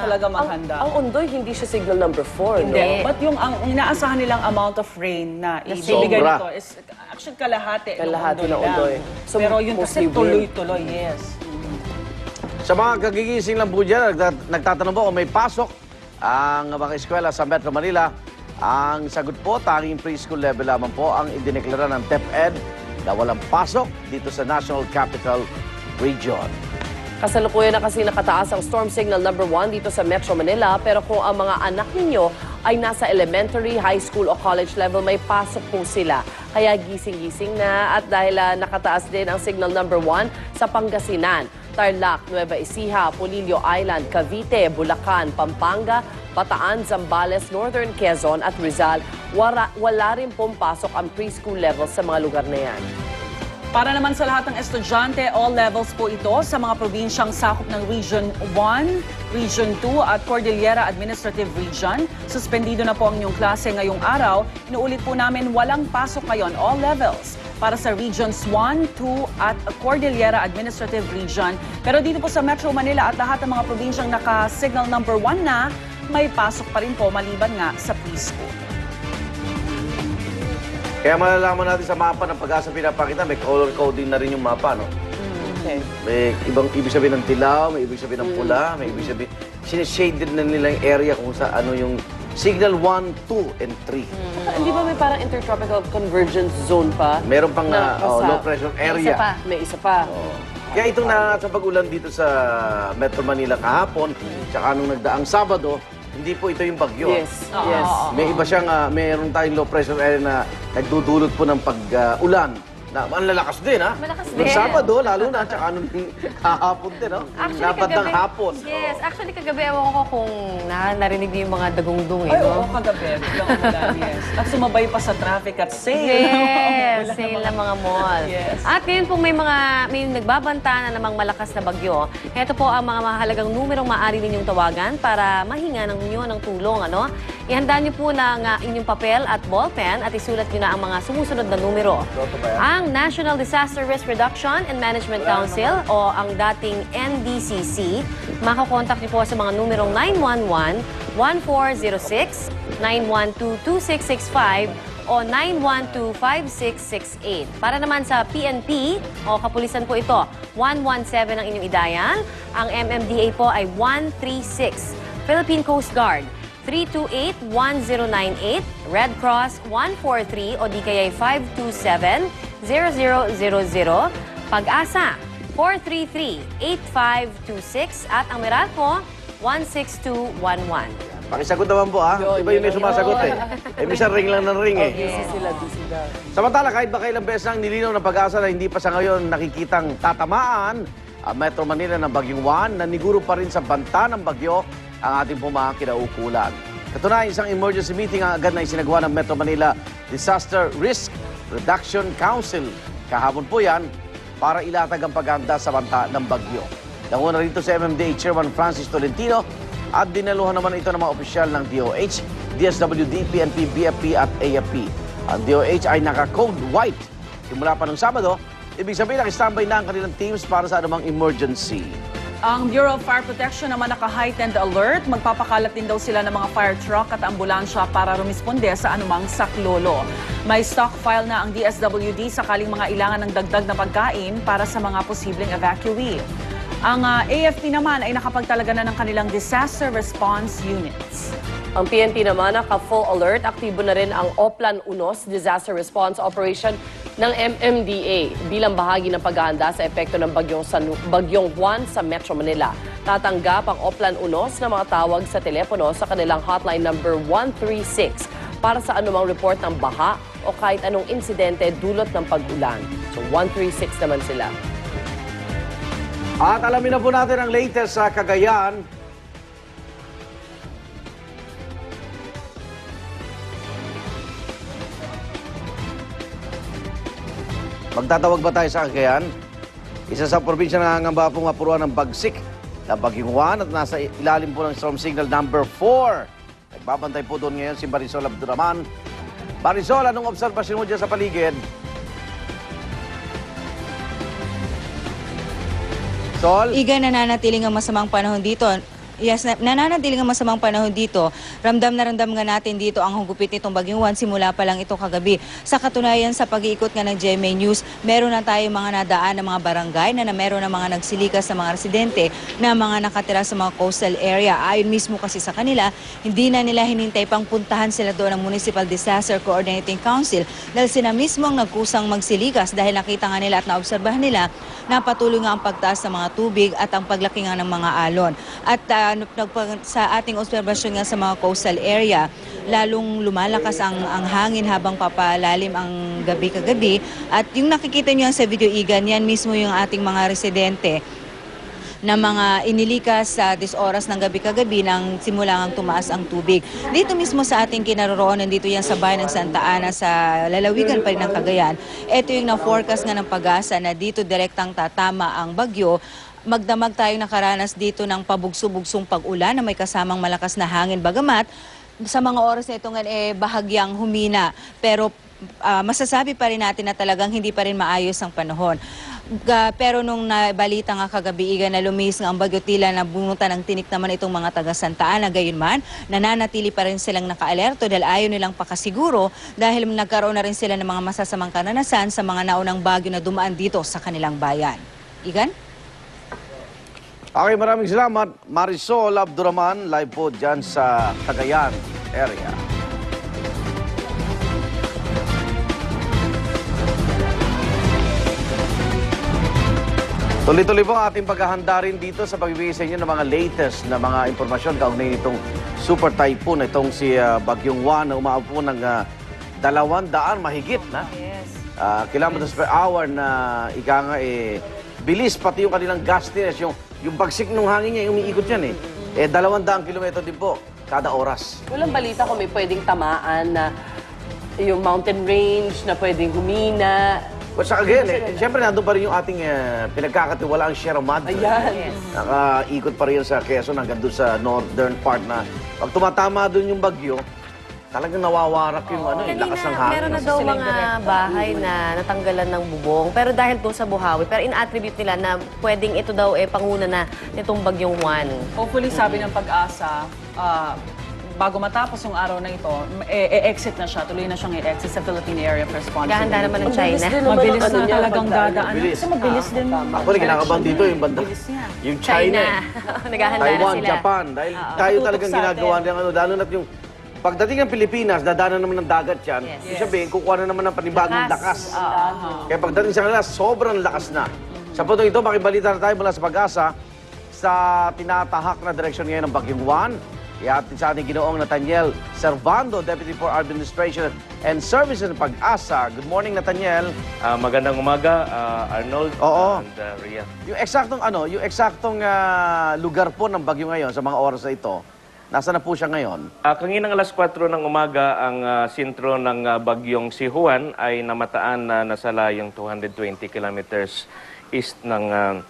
talaga maghanda. Ang Ondoy, hindi siya signal number 4, Hindi. no? But yung ang inaasahan nilang amount of rain na ibibigay sobra. nito is actually kalahati Kalahati ng lang. Ondoy. So, Pero yun kasi mostly wind. tuloy-tuloy, yes. Sa mga kagigising lang po dyan, nagtatanong po kung may pasok ang mga eskwela sa Metro Manila. Ang sagot po, tanging preschool level lamang po ang idineklara ng DepEd na walang pasok dito sa National Capital Region. Kasalukuyan na kasi nakataas ang storm signal number 1 dito sa Metro Manila, pero kung ang mga anak ninyo ay nasa elementary, high school o college level, may pasok po sila. Kaya gising-gising na, at dahil nakataas din ang signal number 1 sa Pangasinan, Tarlac, Nueva Ecija, Polillo Island, Cavite, Bulacan, Pampanga, Bataan, Zambales, Northern Quezon at Rizal, wala rin pong pasok ang preschool level sa mga lugar na yan. Para naman sa lahat ng estudyante, all levels po ito sa mga probinsyang sakop ng Region 1, Region 2 at Cordillera Administrative Region. Suspendido na po ang inyong klase ngayong araw. Inuulit po namin walang pasok ngayon, all levels, para sa Regions 1, 2 at Cordillera Administrative Region. Pero dito po sa Metro Manila at lahat ng mga probinsyang naka-signal number 1 na, may pasok pa rin po maliban nga sa preschool. Kaya malalaman natin sa mapa ng Pag-asa pinapakita, may color coding na rin yung mapa, no? Okay. May ibig sabihin ng dilaw, may ibig sabihin ng pula, may ibig sabihin... Sinishaded na nila yung area kung sa ano yung signal 1, 2, and 3. Hindi ba may parang intertropical convergence zone pa? Meron pang Na low pressure area. May isa pa. Kaya itong sa pag-ulan dito sa Metro Manila kahapon, tsaka nung nagdaang Sabado, hindi po ito yung bagyo. Yes, yes. May iba siyang, mayroon tayong low pressure area na nagdudulot po ng pag-ulan. Na, ang lalakas din, ha? Malakas Nung din. Sabado, lalo na, tsaka nung kahapon din, no? Dapat ng hapon. Yes, actually kagabi ewan ko kung narinig niyo yung mga dagungdung Ay, no? oo, kagabi. Biglang umulan, yes. At sumabay pa sa traffic at sale. Yes, Wala sale namang- ng mga mall. Yes. At ngayon pong may nagbabanta na namang malakas na bagyo. Ito po ang mga mahalagang numerong maaari ninyong tawagan para mahinga ng inyo ng tulong. Ano? Ihanda niyo po ng inyong papel at ballpen at isulat niyo na ang mga sumusunod na numero. Ang National Disaster Risk Reduction and Management Council o ang dating NDCC, makakontak niyo po sa mga numerong 911-1406, 912-2665 o 912-5668. Para naman sa PNP o kapulisan po ito, 117 ang inyong i-dial. Ang MMDA po ay 136. Philippine Coast Guard, 328-1098, Red Cross 143 o di kaya'y 527-0000, Pag-asa 433-8526 at ang Meralco 16211. Pakisagot naman po, ha? Iba yung may sumasagot, eh. Minsan ring lang ng ring, eh. Busy sila. Samantala, kahit ba kailang beses ang nilinaw ng Pag-asa na hindi pa sa ngayon nakikitang tatamaan ang Metro Manila ng Bagyong Juan, naniguro pa rin sa banta ng bagyo ang ating mga kinaukulan. Katunayan, isang emergency meeting ang agad na isinagawa ng Metro Manila Disaster Risk Reduction Council. Kahapon po yan para ilatag ang paghahanda sa banta ng bagyo. Nanguna rito sa MMDA Chairman Francis Tolentino at dinaluhan naman ito ng mga opisyal ng DOH, DSWD, PNP, BFP at AFP. Ang DOH ay naka-code white. Simula pa ng Sabado, ibig sabihin naka-standby na ang kanilang teams para sa anumang emergency. Ang Bureau of Fire Protection naman naka-heightened alert. Magpapakalat din daw sila ng mga fire truck at ambulansya para rumisponde sa anumang saklolo. May stockpile na ang DSWD sakaling mga ilangan ng dagdag na pagkain para sa mga posibleng evacuee. Ang AFP naman ay nakapagtalaga na ng kanilang disaster response units. Ang PNP naman naka-full alert. Aktibo na rin ang Oplan Unos Disaster Response Operation ng MMDA bilang bahagi ng paghahanda sa epekto ng Bagyong Juan sa Metro Manila. Tatanggap ang Oplan Unos na mga tawag sa telepono sa kanilang hotline number 136 para sa anumang report ng baha o kahit anong insidente dulot ng pag-ulan. So 136 naman sila. At alamin na po natin ang latest sa Cagayan. Magtatawag ba tayo sa Cagayan? Isa sa probinsya na nangangamba pong mapuruan ng bagsik na Bagyong Juan at nasa ilalim po ng storm signal number 4. Nagbabantay po doon ngayon si Marisol Abduraman. Marisol, anong obserbasyon mo dyan sa paligid? Sol? Iga, nananatiling ang masamang panahon dito. Yes, nananatili ang masamang panahon dito. Ramdam na ramdam nga natin dito ang hugupit nitong Bagyong Juan simula pa lang ito kagabi. Sa katunayan, sa pag-iikot nga ng GMA News, meron na tayong mga nadaan ng mga barangay na meron na mga nagsilikas sa mga residente na mga nakatira sa mga coastal area. Ayon mismo kasi sa kanila, hindi na nila hinintay pang puntahan sila doon ng Municipal Disaster Coordinating Council dahil sila mismo ang nagkusang magsilikas dahil nakita nga nila at naobserbahan nila na patuloy nga ang pagtaas ng mga tubig at ang paglaki nga ng mga alon. At sa ating obserbasyon nga sa mga coastal area, lalong lumalakas ang hangin habang papalalim ang gabi kagabi. At yung nakikita niyo sa video Igan, yan mismo yung ating mga residente na mga inilikas sa 10 oras ng gabi kagabi nang simula ngang tumaas ang tubig. Dito mismo sa ating kinaroroonan, dito yan sa bayan ng Santa Ana sa lalawigan pa rin ng Cagayan. Ito yung na-forecast nga ng Pag-asa na dito direktang tatama ang bagyo. Magdamag tayong nakaranas dito ng pabugso-bugsong pag-ulan na may kasamang malakas na hangin, bagamat sa mga oras na ito nga bahagyang humina. Pero masasabi pa rin natin na talagang hindi pa rin maayos ang panahon. Pero nung nabalita nga kagabi Igan na lumihis nga ang bagyo, tila nabunutan ng tinik naman itong mga taga Santa Ana. Gayunman, nananatili pa rin silang nakaalerto dahil ayaw nilang pakasiguro dahil nagkaroon na rin sila ng mga masasamang karanasan sa mga naunang bagyo na dumaan dito sa kanilang bayan. Igan? Okay, maraming salamat. Marisol Abduraman, live po dyan sa Cagayan area. Tuloy-tuloy po ang ating paghahanda rin dito sa pagbibigay sa inyo ng mga latest na mga impormasyon kaugnay nitong super typhoon, itong si Bagyong Juan na umaabot po ng 200 mahigit na kilometers per hour na ika nga bilis, pati yung kanilang gustiness, yung pagsik ng hangin niya, umiikot yan 200 kilometro din po kada oras. Walang balita kung may pwedeng tamaan na yung mountain range na pwedeng humina. But sa again, siyempre nandun pa rin yung ating pinagkakatiwalaang Sierra Madre. Ayan. Nakaikot pa rin sa Quezon hanggang doon sa northern part na pag tumatama doon yung bagyo, talagang nawawarak yung lakas ng hangin. Meron na daw mga bahay na natanggalan ng bubong. Pero dahil to sa buhawi, pero in-attribute nila na pwedeng ito daw panguna na nitong Bagyong Juan. Hopefully, sabi ng Pag-asa, bago matapos yung araw na ito, exit na siya. Tuloy na siyang i-exit sa Philippine Area of Responsibility. Gahanda naman ng China. Mabilis na talagang dadaan. Mabilis. Kasi mabilis din. Actually, kinakabang dito yung banda. Yung China. Naghahanda na Taiwan, sila. Japan. Dahil tayo talagang ginagawa ng lalo na yung pagdating ng Pilipinas, dadaanan naman ng dagat yan. Ibig sabihin, kukuha na naman ng panibagong lakas. Kaya pagdating sa kanila, sobrang lakas na. Sa punto ito, makibalita na tayo mula sa Pag-asa sa tinatahak na direksyon ngayon ng Bagyong Juan. Ihatid sa ating Ginoong Nathaniel Servando, Deputy for Administration and Services ng Pag-asa. Good morning, Nathaniel. Magandang umaga, Arnold Oo. and Rhea. Yung eksaktong lugar po ng bagyo ngayon sa mga oras na ito, nasa na po siya ngayon? Kanginang alas 4 ng umaga, ang sentro ng bagyong si Juan ay namataan na nasa layong 220 kilometers east ng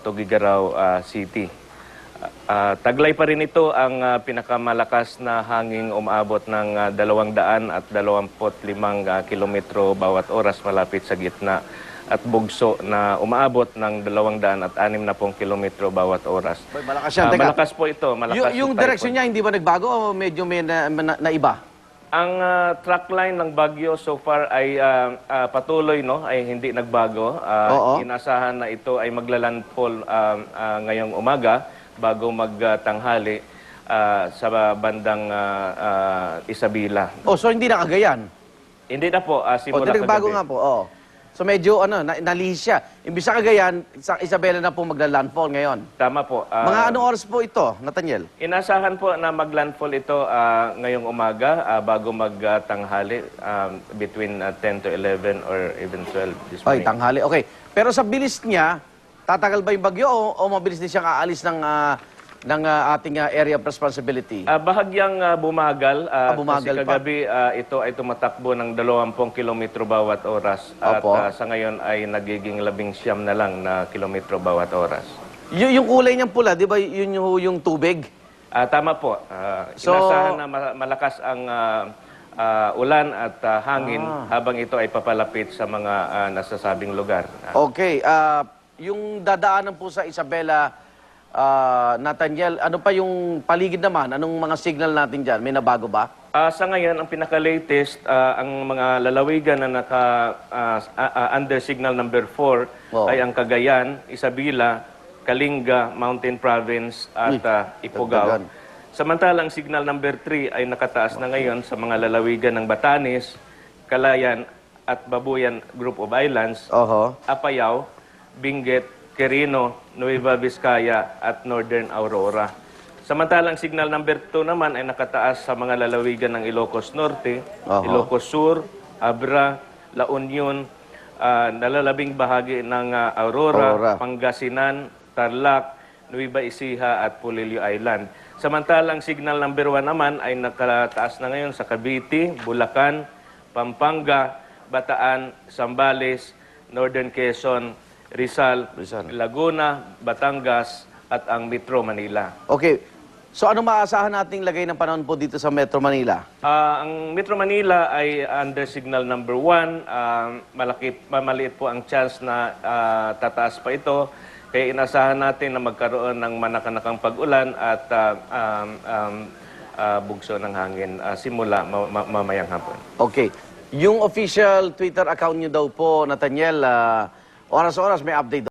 Tuguegarao City. Taglay pa rin ito ang pinakamalakas na hanging umaabot ng 225 kilometro bawat oras malapit sa gitna at bugso na umaabot ng 260 kilometro bawat oras. Boy, malakas yan. Teka, Malakas po ito. Malakas yung typhoon. direksyon niya, hindi ba nagbago o medyo may naiba? Ang track line ng bagyo so far ay patuloy, ay hindi nagbago. Oo. Inasahan na ito ay maglalandfall ngayong umaga bago magtanghali sa bandang Isabela. Oh, so hindi na Cagayan? Hindi na po, simula Hindi nagbago kagabi. nga po. Oh. So medyo nalihis siya. Imbis sa Cagayan, sa Isabela na po magla-landfall ngayon. Tama po. Mga anong oras po ito, Nathaniel? Inasahan po na maglandfall ito ngayong umaga bago magtanghali between 10 to 11 or even 12 this Ay, morning. tanghali. Okay. Pero sa bilis niya, tatagal ba yung bagyo o mabilis din siyang aalis ng ating area of responsibility? Bahagyang bumagal. Bumagal kasi kagabi ito ay tumatakbo ng 20 kilometro bawat oras. Opo. At sa ngayon ay nagiging 19 na lang na kilometro bawat oras. Yung kulay niyang pula, di ba yun yung tubig? Tama po. So- Inasahan na malakas ang ulan at hangin habang ito ay papalapit sa mga nasasabing lugar. Okay. Yung dadaanan po sa Isabela, Nathaniel, ano pa yung paligid naman? Anong mga signal natin dyan? May nabago ba? Sa ngayon, ang pinaka-latest, ang mga lalawigan na under signal number 4 Oo. ay ang Cagayan, Isabela, Kalinga, Mountain Province at Ifugao. dagdagan. Samantalang signal number 3 ay nakataas na ngayon sa mga lalawigan ng Batanes, Calayan at Babuyan Group of Islands, Oho. Apayao, Benguet, Quirino, Nueva Vizcaya at Northern Aurora. Samantalang signal number 2 naman ay nakataas sa mga lalawigan ng Ilocos Norte, Aha. Ilocos Sur, Abra, La Union, nalalabing bahagi ng Aurora, Aurora. Pangasinan, Tarlac, Nueva Ecija at Polillo Island. Samantalang signal number 1 naman ay nakataas na ngayon sa Cavite, Bulacan, Pampanga, Bataan, Zambales, Northern Quezon, Rizal, Laguna, Batangas at ang Metro Manila. Okay. So ano maasahan nating lagay ng panahon po dito sa Metro Manila? Ang Metro Manila ay under signal number 1. Maliit po ang chance na tataas pa ito. Kaya inasahan natin na magkaroon ng manakanakang pag-ulan at bugso ng hangin simula mamayang hapon. Okay. Yung official Twitter account nyo daw po, Nathaniel, oras-oras may update